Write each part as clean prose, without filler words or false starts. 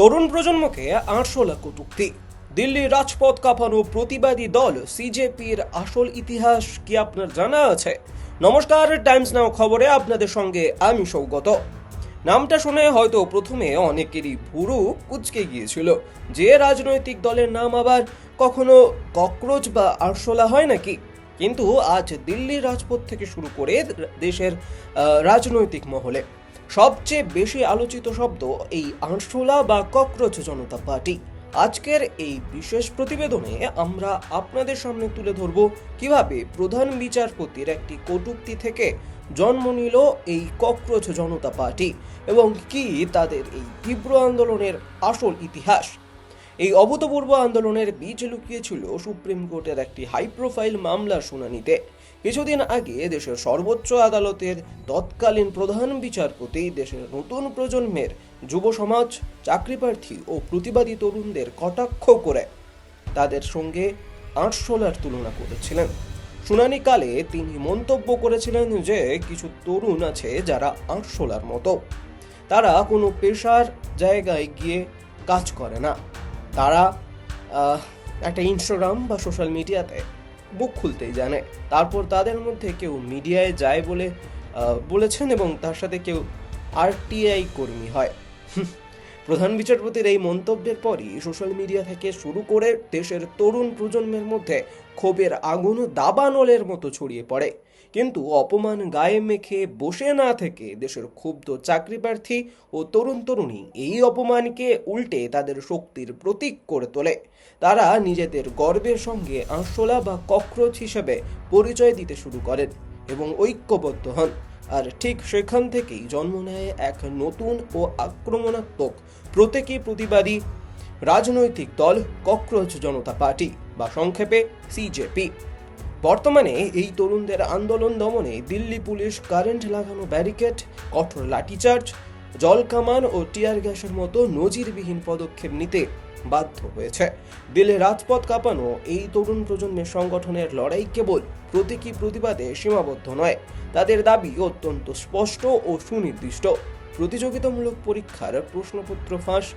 তরুণ প্রজন্মকে আরশোলা কটূক্তি। দিল্লির রাজপথ কাঁপানো প্রতিবাদী দল সিজেপির আসল ইতিহাস কি আপনার জানা আছে? নমস্কার, টাইমস নাও খবরে আপনাদের সঙ্গে আমি সৌগত। নামটা শুনে হয়তো প্রথমে অনেকেরই ভুরু কুঁচকে গিয়েছিল যে রাজনৈতিক দলের নাম আবার কখনো ককরোচ বা আরশোলা হয় নাকি। কিন্তু আজ দিল্লির রাজপথ থেকে শুরু করে দেশের রাজনৈতিক মহলে সবচেয়ে বেশি আলোচিত শব্দ এই আরশোলা বা ককরোচ জনতা পার্টি। আজকের এই বিশেষ প্রতিবেদনে আমরা আপনাদের সামনে তুলে ধরব কিভাবে প্রধান বিচারপতির একটি কটূক্তি থেকে জন্ম নিল এই ককরোচ জনতা পার্টি এবং কি তাদের এই তীব্র আন্দোলনের আসল ইতিহাস। এই অভূতপূর্ব আন্দোলনের বীজ লুকিয়েছিল সুপ্রিম কোর্টের একটি হাই প্রোফাইল মামলার শুনানিতে। কিছুদিন আগে দেশের সর্বোচ্চ আদালতের তৎকালীন প্রধান বিচারপতি দেশের নতুন প্রজন্মের যুব সমাজ, চাকরিপ্রার্থী ও প্রতিবাদী তরুণদের কটাক্ষ করে তাদের সঙ্গে আরশোলার তুলনা করেছিলেন। শুনানিকালে তিনি মন্তব্য করেছিলেন যে কিছু তরুণ আছে যারা আরশোলার মতো, তারা কোনো পেশার জায়গায় গিয়ে কাজ করে না, তারা একটা ইনস্টাগ্রাম বা সোশ্যাল মিডিয়াতে বুক খুলতেই জানে। তারপর তাদের মধ্যে কেউ মিডিয়ায় যায় বলে বলেছেন এবং তার সাথে কেউ আরটিআই কর্মী হয়। প্রধান বিচারপতির এই মন্তব্যের পরই সোশ্যাল মিডিয়া থেকে শুরু করে দেশের তরুণ প্রজন্মের মধ্যে ক্ষোভের আগুন দাবানলের মতো ছড়িয়ে পড়ে। কিন্তু অপমান গায়ে মেখে বসে না থেকে দেশের ক্ষুব্ধ চাকরিপ্রার্থী ও তরুণ তরুণী এই অপমানকে উল্টে তাদের শক্তির প্রতীক করে তোলে। তারা নিজেদের গর্বের সঙ্গে আরশোলা বা ককরোচ হিসেবে পরিচয় দিতে শুরু করেন এবং ঐক্যবদ্ধ হন। আর ঠিক সেখান থেকেই জন্ম নেয় এক নতুন ও আক্রমণাত্মক প্রতীকী প্রতিবাদী রাজনৈতিক দল ককরোচ জনতা পার্টি বা সংক্ষেপে সিজেপি। বর্তমানে এই তরুণদের আন্দোলন দমনে দিল্লি পুলিশ কারেন্ট লাগানো ব্যারিকেড, কঠোর লাঠিচার্জ, জলকামান ও টিয়ার গ্যাসের মতো নজিরবিহীন পদক্ষেপ নিতে বাধ্য হয়েছে। দিল্লির রাজপথ কাঁপানো এই তরুণ প্রজন্মের সংগঠনের লড়াই কেবল প্রতীকী প্রতিবাদে সীমাবদ্ধ নয়, তাদের দাবি অত্যন্ত স্পষ্ট ও সুনির্দিষ্ট। প্রতিযোগিতামূলক পরীক্ষার প্রশ্নপত্র ফাঁস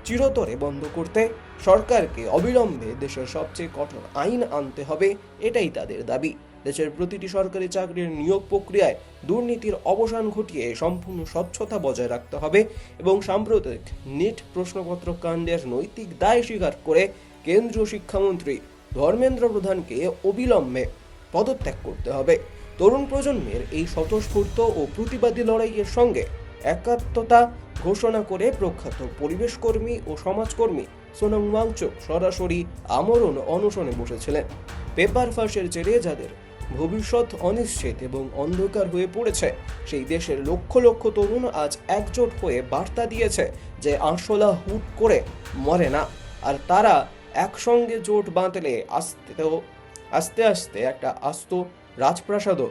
চিরতরে বন্ধ করতে সরকারকে অবিলম্বে দেশের সবচেয়ে কঠোর আইন আনতে হবে, এটাই তাদের দাবি। দেশের প্রতিটি সরকারি চাকরির নিয়োগ প্রক্রিয়ায় দুর্নীতির অবসান ঘটিয়ে সম্পূর্ণ স্বচ্ছতা বজায় রাখতে হবে এবং সাম্প্রতিক নিট প্রশ্নপত্র কাণ্ডের নৈতিক দায় স্বীকার করে কেন্দ্রীয় শিক্ষামন্ত্রী ধর্মেন্দ্র প্রধানকে অবিলম্বে পদত্যাগ করতে হবে। তরুণ প্রজন্মের এই স্বতঃস্ফূর্ত ও প্রতিবাদী লড়াইয়ের সঙ্গে একাত্মতা ঘোষণা করে প্রখ্যাত পরিবেশকর্মী ও সমাজকর্মী সোনাম ওয়াংচুক সরাসরি আমরণ অনশনে বসেছিলেন। পেপার ফাঁসের জেরে যাদের ভবিষ্যৎ অনিশ্চিত এবং অন্ধকার হয়ে পড়েছে, সেই দেশের লক্ষ লক্ষ তরুণ আজ একজোট হয়ে বার্তা দিয়েছে যে আরশোলা হুট করে মরে না, আর তারা একসঙ্গে জোট বাঁধলে আস্তে আস্তে একটা আস্ত রাজপ্রাসাদও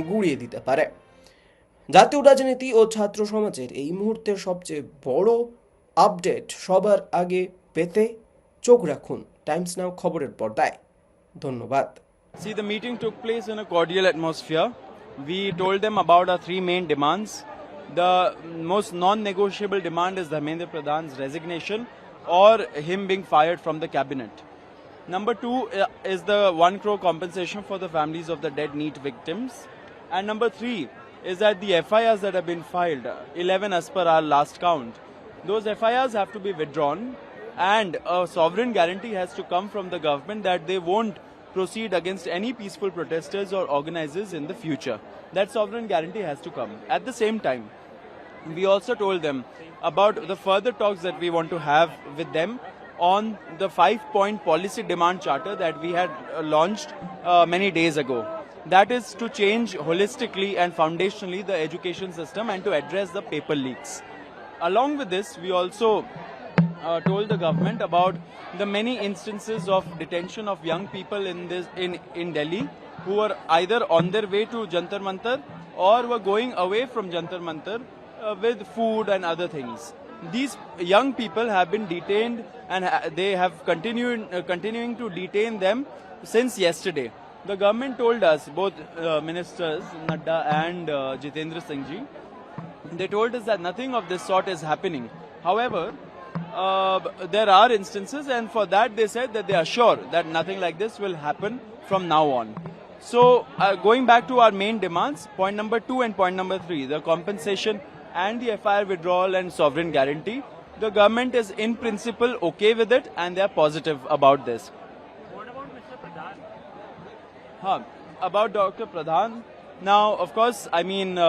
গুঁড়িয়ে দিতে পারে। জাতীয় রাজনীতি ও ছাত্র সমাজের এই মুহূর্তের সবচেয়ে বড় আপডেট সবার আগে পেতে চোখ রাখুন টাইমস নাও খবরের পর্দায়। ধন্যবাদ। See, the meeting took place in a cordial atmosphere. We told them about our three main demands. The most non-negotiable demand is Dharmendra Pradhan's resignation or him being fired from the cabinet. Number two is the 1 crore compensation for the families of the dead NEET victims. And number three is that the FIRs that have been filed, 11 as per our last count, those FIRs have to be withdrawn and a sovereign guarantee has to come from the government that they won't proceed against any peaceful protesters or organizers in the future. That sovereign guarantee has to come. At the same time, we also told them about the further talks that we want to have with them on the 5-point policy demand charter that we had launched many days ago. That is to change holistically and foundationally the education system and to address the paper leaks. Along with this, we also told the government about the many instances of detention of young people in Delhi who were either on their way to Jantar Mantar or were going away from Jantar Mantar with food and other things. These young people have been detained and they have continuing to detain them since yesterday. The government told us, both ministers Nadda and Jitendra Singh ji, they told us that nothing of this sort is happening. However, there are instances, and for that they said that they are sure that nothing like this will happen from now on. So going back to our main demands, point number 2 and point number 3, the compensation and the FIR withdrawal and sovereign guarantee, the government is in principle okay with it and they are positive about this. What about Mr. Pradhan? About Dr. Pradhan, now of course, I mean,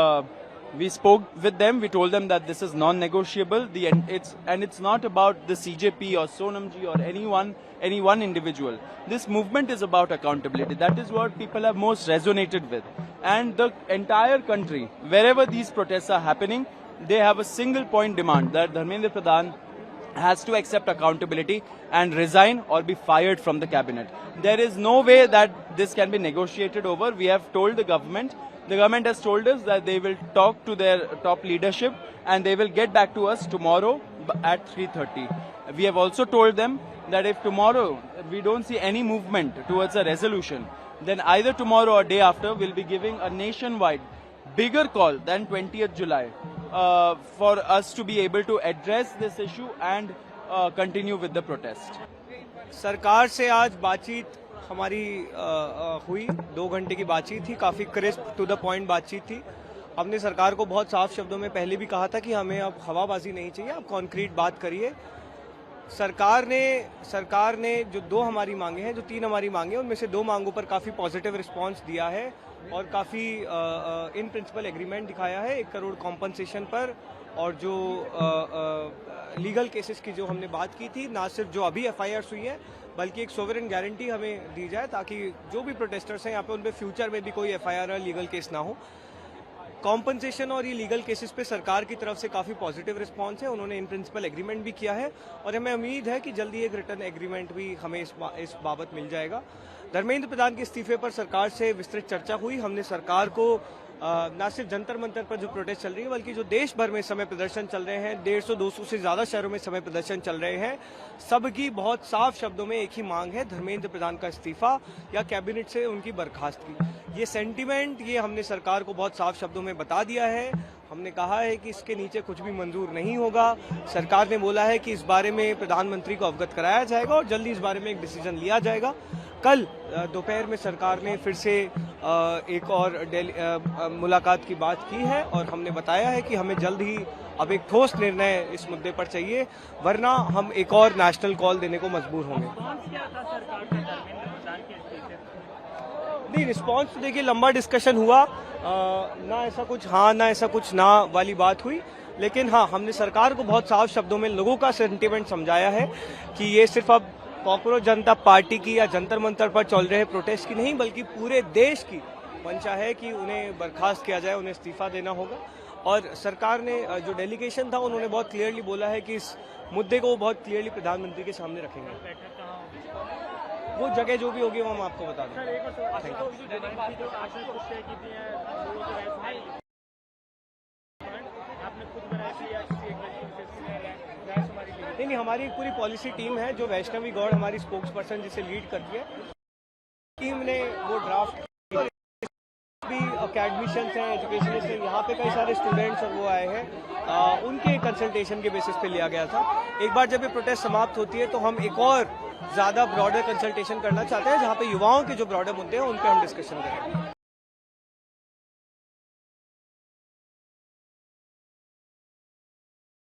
we spoke with them. We told them that this is non-negotiable. It's not about the CJP or Sonamji or any one individual. This movement is about accountability. That is what people have most resonated with. And the entire country, wherever these protests are happening, they have a single point demand that Dharmendra Pradhan has to accept accountability and resign or be fired from the cabinet. There is no way that this can be negotiated over. We have told the government has told us that they will talk to their top leadership and they will get back to us tomorrow at 3:30. We have also told them that if tomorrow we don't see any movement towards a resolution, then either tomorrow or day after we'll be giving a nationwide bigger call than 20th July for us to be able to address this issue and continue with the protest. सरकार से आज बातचीत हमारी हुई 2 घंटे की बातचीत थी, काफ़ी क्रिस्प टू द पॉइंट बातचीत थी। हमने सरकार को बहुत साफ शब्दों में पहले भी कहा था कि हमें अब हवाबाजी नहीं चाहिए, अब कॉन्क्रीट बात करिए। सरकार ने जो 2 हमारी मांगे हैं, जो 3 हमारी मांगे हैं, उनमें से 2 मांगों पर काफ़ी पॉजिटिव रिस्पांस दिया है और काफ़ी इन प्रिंसिपल एग्रीमेंट दिखाया है 1 करोड़ कॉम्पनसेशन पर। और जो लीगल केसेस की जो हमने बात की थी, ना सिर्फ जो अभी FIRs हुई है बल्कि एक सोवरेन गारंटी हमें दी जाए ताकि जो भी प्रोटेस्टर्स हैं यहाँ पे उन पे फ्यूचर में भी कोई FIR या लीगल केस ना हो। कॉम्पनसेशन और ये लीगल केसेस पे सरकार की तरफ से काफ़ी पॉजिटिव रिस्पांस है, उन्होंने इन प्रिंसिपल एग्रीमेंट भी किया है और हमें उम्मीद है कि जल्दी एक रिटर्न एग्रीमेंट भी हमें इस बाबत मिल जाएगा। धर्मेंद्र प्रधान के इस्तीफे पर सरकार से विस्तृत चर्चा हुई। हमने सरकार को ना सिर्फ जंतर मंतर पर जो प्रोटेस्ट चल रही है बल्कि जो देश भर में समय प्रदर्शन चल रहे हैं, 150-200 से ज़्यादा शहरों में समय प्रदर्शन चल रहे हैं, सबकी बहुत साफ शब्दों में एक ही मांग है, धर्मेंद्र प्रधान का इस्तीफा या कैबिनेट से उनकी बर्खास्तगी। ये सेंटीमेंट ये हमने सरकार को बहुत साफ शब्दों में बता दिया है। हमने कहा है कि इसके नीचे कुछ भी मंजूर नहीं होगा। सरकार ने बोला है कि इस बारे में प्रधानमंत्री को अवगत कराया जाएगा और जल्दी इस बारे में एक डिसीजन लिया जाएगा। कल दोपहर में सरकार ने फिर से एक और मुलाकात की बात की है और हमने बताया है कि हमें जल्द ही अब एक ठोस निर्णय इस मुद्दे पर चाहिए, वरना हम एक और नेशनल कॉल देने को मजबूर होंगे। नहीं, रिस्पॉन्स तो देखिए लंबा डिस्कशन हुआ, ना ऐसा कुछ हाँ ना ऐसा कुछ ना वाली बात हुई, लेकिन हाँ हमने सरकार को बहुत साफ शब्दों में लोगों का सेंटिमेंट समझाया है कि ये सिर्फ अब कॉकरोच जनता पार्टी की या जंतर मंतर पर चल रहे प्रोटेस्ट की नहीं बल्कि पूरे देश की मंशा है कि उन्हें बर्खास्त किया जाए, उन्हें इस्तीफा देना होगा। और सरकार ने जो डेलीगेशन था उन्होंने बहुत क्लियरली बोला है कि इस मुद्दे को बहुत क्लियरली प्रधानमंत्री के सामने रखेंगे। वो जगह जो भी होगी वो हम आपको बता देंगे। नहीं, हमारी पूरी पॉलिसी टीम है जो वैष्णवी गौड़ हमारी स्पोक्स पर्सन जिसे लीड करती है, टीम ने वो ड्राफ्ट भी अकेडमिशियंस हैं, एजुकेशनिस्ट हैं, यहाँ पे कई सारे स्टूडेंट्स और वो आए हैं, उनके कंसल्टेशन के बेसिस पे लिया गया था। एक बार जब ये प्रोटेस्ट समाप्त होती है तो हम एक और ज़्यादा ब्रॉडर कंसल्टेशन करना चाहते हैं जहाँ पे युवाओं के जो ब्रॉडर मुद्दे हैं उन पे हम डिस्कशन करेंगे।